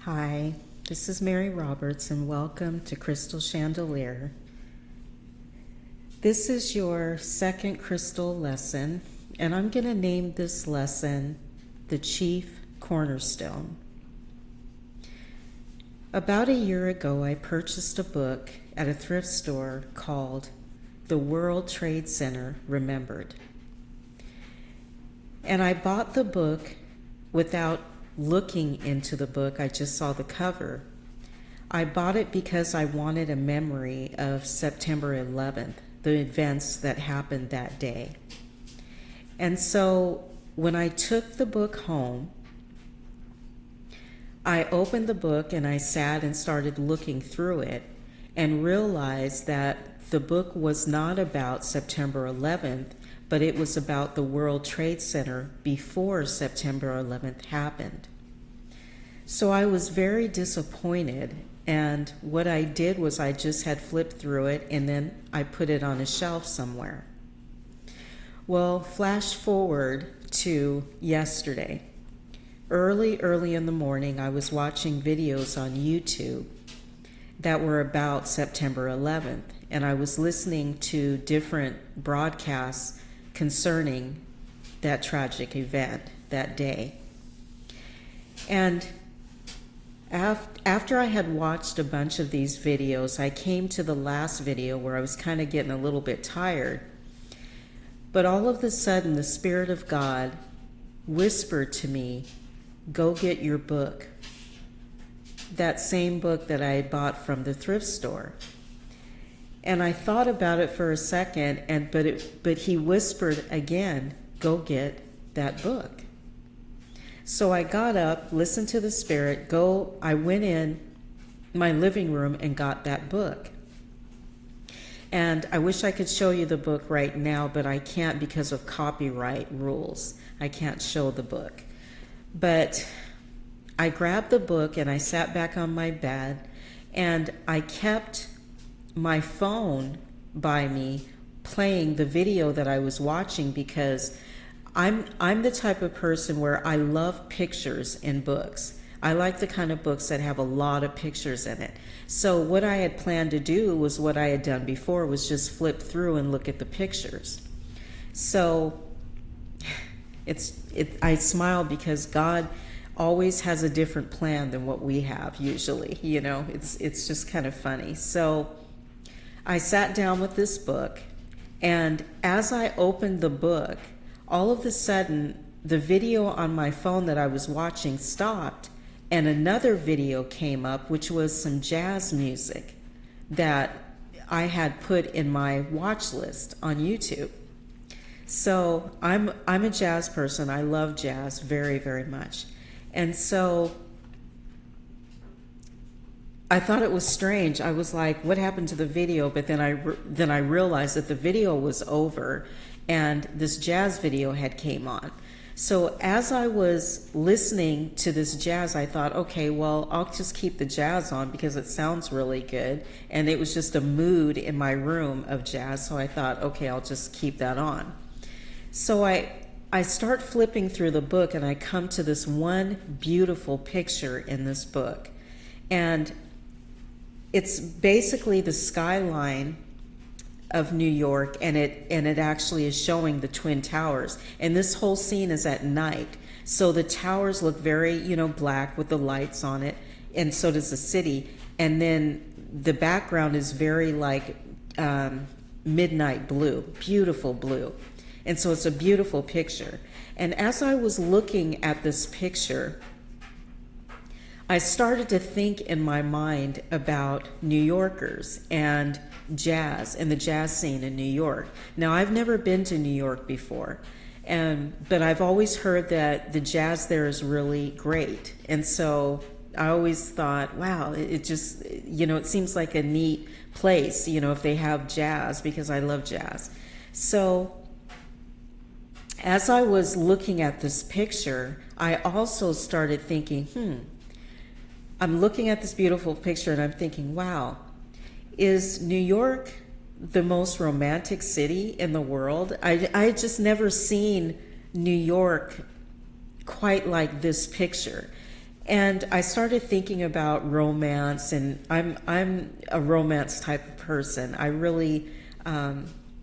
Hi, this is Mary Roberts, and welcome to Crystal Chandelier. This is your second crystal lesson, and I'm going to name this lesson the Chief Cornerstone. About a year ago, I purchased a book at a thrift store called The World Trade Center Remembered. And I bought the book without looking into the book. I just saw the cover. I bought it because I wanted a memory of September 11th, the events that happened that day. And so when I took the book home, I opened the book and I sat and started looking through it and realized that the book was not about September 11th, but it was about the World Trade Center before September 11th happened. So I was very disappointed, and what I did was I just had flipped through it and then I put it on a shelf somewhere. Well, flash forward to yesterday. Early in the morning, I was watching videos on YouTube that were about September 11th, and I was listening to different broadcasts concerning that tragic event that day. And after I had watched a bunch of these videos, I came to the last video where I was kind of getting a little bit tired. But all of a sudden, the Spirit of God whispered to me, "Go get your book." That same book that I had bought from the thrift store. And I thought about it for a second, but he whispered again, "Go get that book." So I got up, listened to the Spirit, I went in my living room and got that book. And I wish I could show you the book right now, but I can't because of copyright rules. I can't show the book. But I grabbed the book and I sat back on my bed, and I kept my phone by me playing the video that I was watching, because I'm the type of person where I love pictures in books. I like the kind of books that have a lot of pictures in it. So what I had planned to do was what I had done before, was just flip through and look at the pictures. So I smile because God always has a different plan than what we have usually. It's just kind of funny. So I sat down with this book, and as I opened the book, all of a sudden the video on my phone that I was watching stopped, and another video came up, which was some jazz music that I had put in my watch list on YouTube. So I'm a jazz person. I love jazz very, very much. And so I thought it was strange. I was like, what happened to the video? But then I realized that the video was over and this jazz video had came on. So as I was listening to this jazz, I thought, okay, well, I'll just keep the jazz on because it sounds really good. And it was just a mood in my room of jazz. So I thought, okay, I'll just keep that on. So I start flipping through the book, and I come to this one beautiful picture in this book. And it's basically the skyline of New York, and it actually is showing the Twin Towers. And this whole scene is at night. So the towers look very, black with the lights on it, and so does the city. And then the background is very like midnight blue, beautiful blue. And so it's a beautiful picture. And as I was looking at this picture, I started to think in my mind about New Yorkers and jazz and the jazz scene in New York. Now, I've never been to New York before, but I've always heard that the jazz there is really great. And so I always thought, wow, it just, it seems like a neat place, if they have jazz, because I love jazz. So as I was looking at this picture, I also started thinking, I'm looking at this beautiful picture and I'm thinking, wow, is New York the most romantic city in the world? I just never seen New York quite like this picture. And I started thinking about romance, and I'm a romance type of person. I really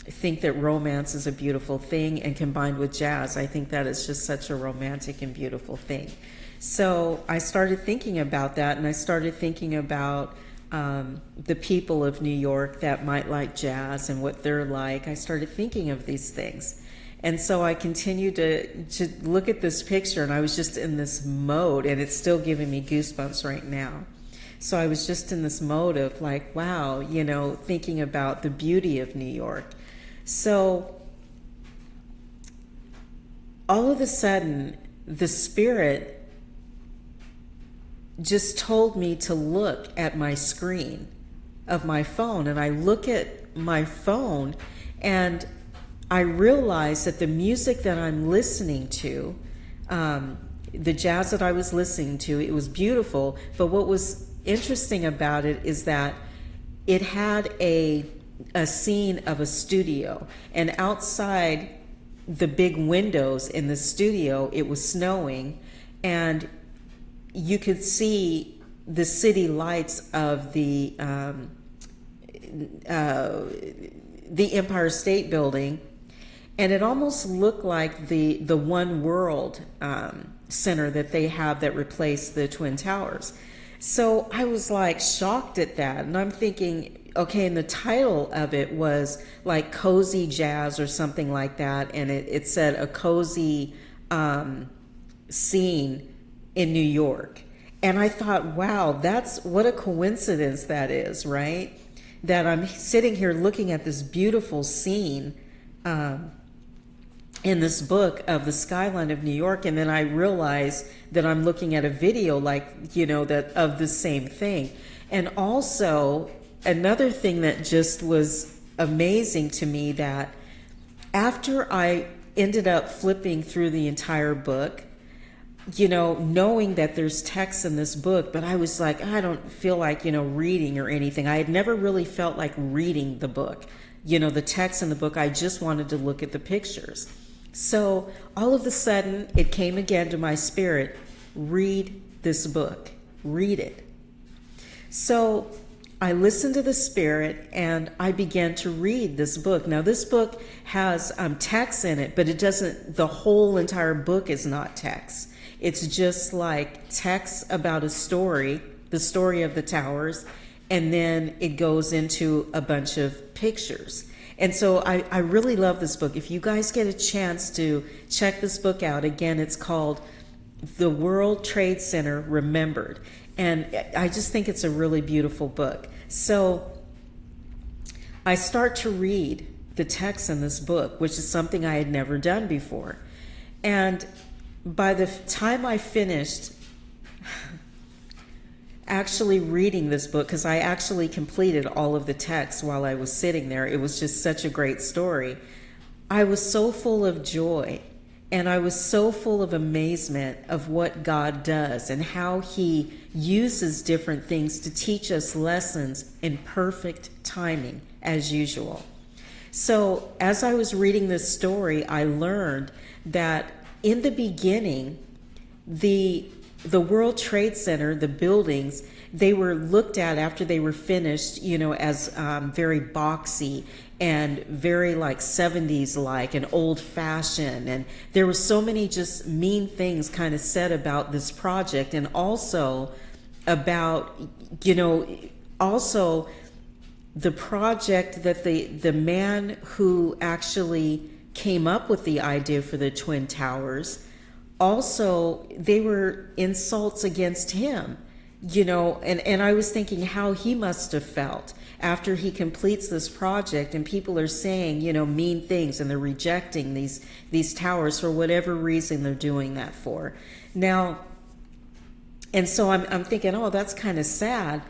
think that romance is a beautiful thing, and combined with jazz, I think that is just such a romantic and beautiful thing. So I started thinking about that, and I started thinking about the people of New York that might like jazz and what they're like. I started thinking of these things. And so I continued to look at this picture, and I was just in this mode, and it's still giving me goosebumps right now. So I was just in this mode of like, wow, you know, thinking about the beauty of New York. So all of a sudden, the Spirit just told me to look at my screen of my phone. And I look at my phone, and I realized that the music that I'm listening to, the jazz that I was listening to, it was beautiful. But what was interesting about it is that it had a scene of a studio, and outside the big windows in the studio, it was snowing, and you could see the city lights of the Empire State Building, and it almost looked like the One World Center that they have that replaced the Twin Towers. So I was like shocked at that, and I'm thinking, okay, and the title of it was like Cozy Jazz or something like that, and it said a cozy scene in New York. And I thought, wow, that's what a coincidence that is, right? That I'm sitting here looking at this beautiful scene in this book of the skyline of New York, and then I realize that I'm looking at a video like, you know, that of the same thing. And also another thing that just was amazing to me, that after I ended up flipping through the entire book, you know, knowing that there's text in this book, but I was like, I don't feel like, you know, reading or anything. I had never really felt like reading the book, you know, the text in the book. I just wanted to look at the pictures. So all of a sudden, it came again to my spirit, read this book, read it. So I listened to the Spirit, and I began to read this book. Now, this book has text in it, but it doesn't, the whole entire book is not text. It's just like text about a story, the story of the towers, and then it goes into a bunch of pictures. And so I really love this book. If you guys get a chance to check this book out, again, it's called The World Trade Center Remembered. And I just think it's a really beautiful book. So I start to read the text in this book, which is something I had never done before. And by the time I finished actually reading this book, because I actually completed all of the text while I was sitting there, it was just such a great story. I was so full of joy, and I was so full of amazement of what God does and how He uses different things to teach us lessons in perfect timing, as usual. So as I was reading this story, I learned that in the beginning, the World Trade Center, the buildings, they were looked at after they were finished, you know, as very boxy and very like 70s like and old fashioned. And there were so many just mean things kind of said about this project, and also about, you know, also the project that the man who actually came up with the idea for the Twin Towers, also they were insults against him, you know, and I was thinking how he must have felt after he completes this project, and people are saying, you know, mean things, and they're rejecting these towers for whatever reason they're doing that for. Now, and so I'm thinking, oh, that's kind of sad.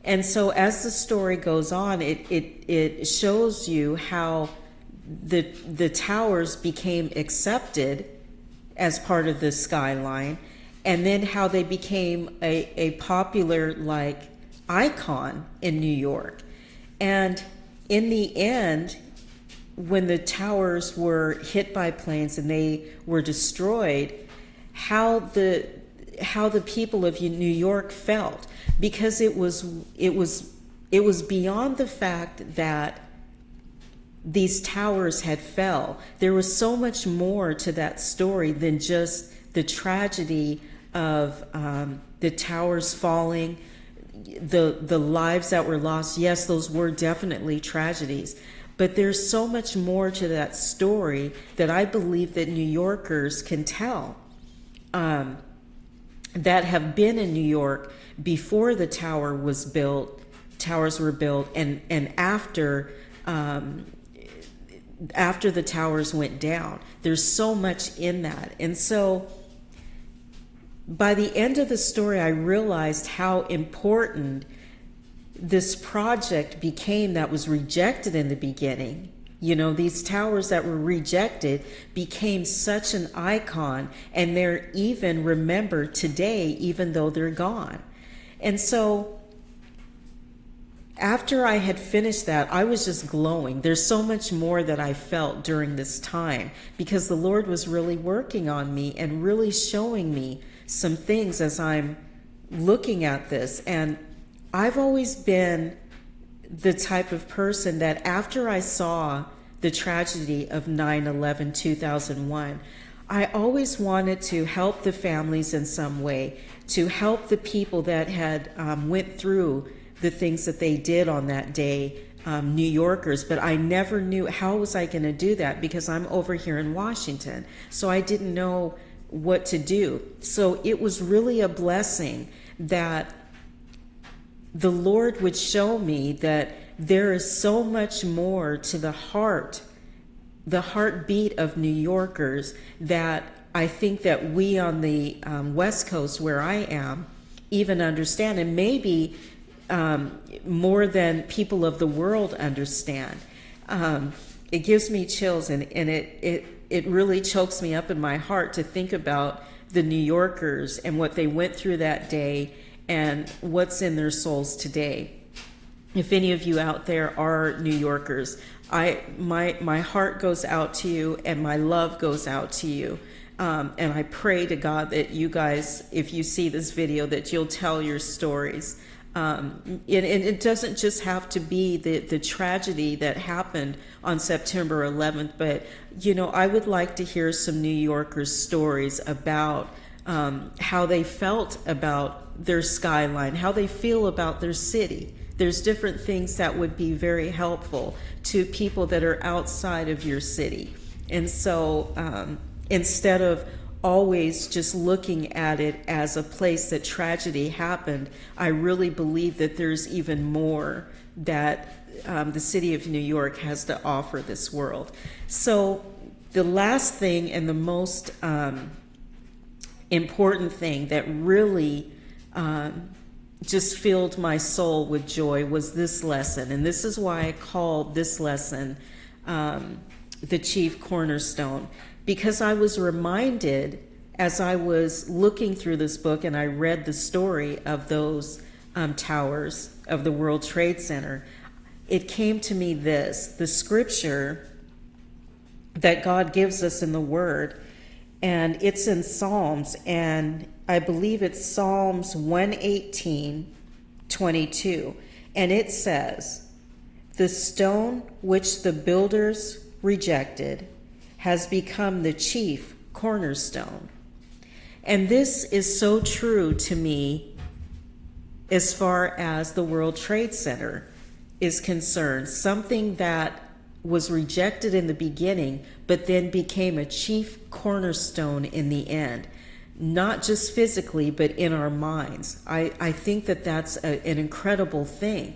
And so as the story goes on, it shows you how the towers became accepted as part of the skyline, and then how they became a popular like icon in New York. And in the end, when the towers were hit by planes and they were destroyed, how how the people of New York felt, because it was beyond the fact that these towers had fell. There was so much more to that story than just the tragedy of the towers falling, the lives that were lost. Yes, those were definitely tragedies, but there's so much more to that story that I believe that New Yorkers can tell, that have been in New York before the towers were built, and after the towers went down. There's so much in that. And so by the end of the story, I realized how important this project became that was rejected in the beginning. You know, these towers that were rejected became such an icon, and they're even remembered today, even though they're gone. And so after I had finished that, I was just glowing. There's so much more that I felt during this time, because the Lord was really working on me and really showing me some things as I'm looking at this. And I've always been the type of person that after I saw the tragedy of 9/11/2001, I always wanted to help the families in some way, to help the people that had went through the things that they did on that day, New Yorkers. But I never knew how was I going to do that, because I'm over here in Washington. So I didn't know what to do. So it was really a blessing that the Lord would show me that there is so much more to the heartbeat of New Yorkers, that I think that we on the West Coast, where I am, even understand, and maybe more than people of the world understand. It gives me chills, and it really chokes me up in my heart to think about the New Yorkers and what they went through that day and what's in their souls today. If any of you out there are New Yorkers, my heart goes out to you, and my love goes out to you. And I pray to God that you guys, if you see this video, that you'll tell your stories. And it doesn't just have to be the tragedy that happened on September 11th, but, you know, I would like to hear some New Yorkers' stories about how they felt about their skyline, how they feel about their city. There's different things that would be very helpful to people that are outside of your city. And so instead of always just looking at it as a place that tragedy happened, I really believe that there's even more that the city of New York has to offer this world. So the last thing, and the most important thing that really just filled my soul with joy was this lesson. And this is why I call this lesson the chief cornerstone, because I was reminded as I was looking through this book and I read the story of those towers of the World Trade Center, it came to me the scripture that God gives us in the Word, and it's in Psalms, and I believe it's Psalms 118:22, and it says, "The stone which the builders rejected has become the chief cornerstone." And this is so true to me as far as the World Trade Center is concerned. Something that was rejected in the beginning, but then became a chief cornerstone in the end. Not just physically, but in our minds. I think that that's an incredible thing.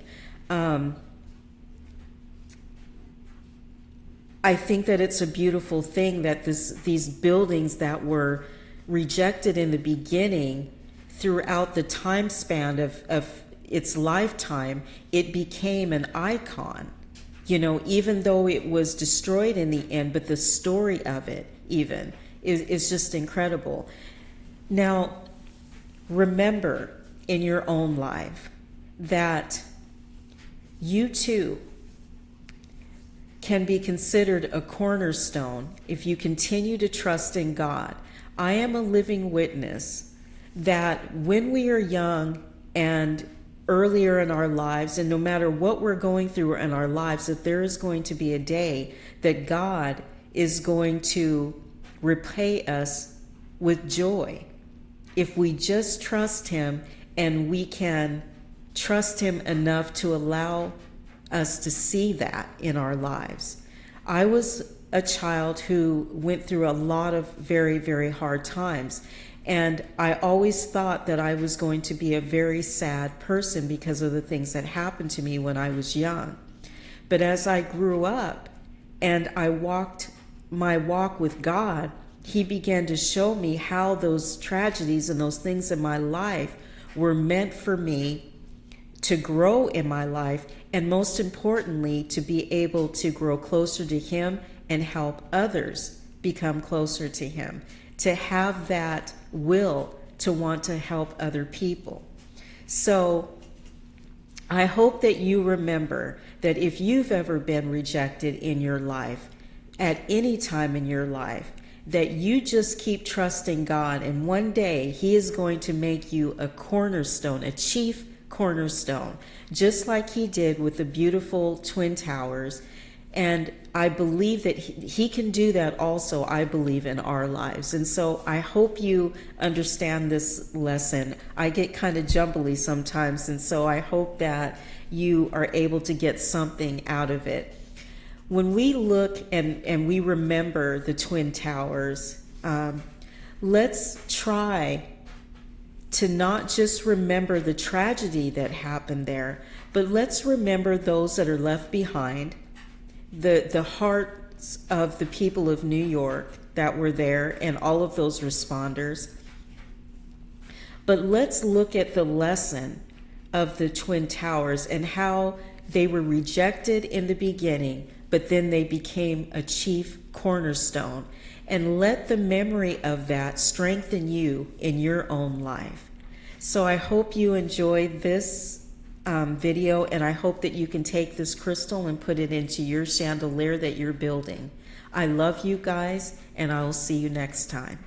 I think that it's a beautiful thing that these buildings that were rejected in the beginning, throughout the time span of its lifetime, it became an icon. You know, even though it was destroyed in the end, but the story of it even is just incredible. Now, remember in your own life that you too can be considered a cornerstone if you continue to trust in God. I am a living witness that when we are young and earlier in our lives, and no matter what we're going through in our lives, that there is going to be a day that God is going to repay us with joy if we just trust him, and we can trust him enough to allow us to see that in our lives. I was a child who went through a lot of very, very hard times. And I always thought that I was going to be a very sad person because of the things that happened to me when I was young. But as I grew up and I walked my walk with God, he began to show me how those tragedies and those things in my life were meant for me to grow in my life, and most importantly, to be able to grow closer to him and help others become closer to him, to have that will to want to help other people. So I hope that you remember that if you've ever been rejected in your life, at any time in your life, that you just keep trusting God, and one day he is going to make you a cornerstone, a chief cornerstone, just like he did with the beautiful Twin Towers. And I believe that he can do that also, I believe, in our lives. And so I hope you understand this lesson. I get kind of jumbly sometimes, and so I hope that you are able to get something out of it. When we look and we remember the Twin Towers, let's try to not just remember the tragedy that happened there, but let's remember those that are left behind, the hearts of the people of New York that were there and all of those responders. But let's look at the lesson of the Twin Towers and how they were rejected in the beginning, but then they became a chief cornerstone. And let the memory of that strengthen you in your own life. So I hope you enjoyed this video, and I hope that you can take this crystal and put it into your chandelier that you're building. I love you guys, and I will see you next time.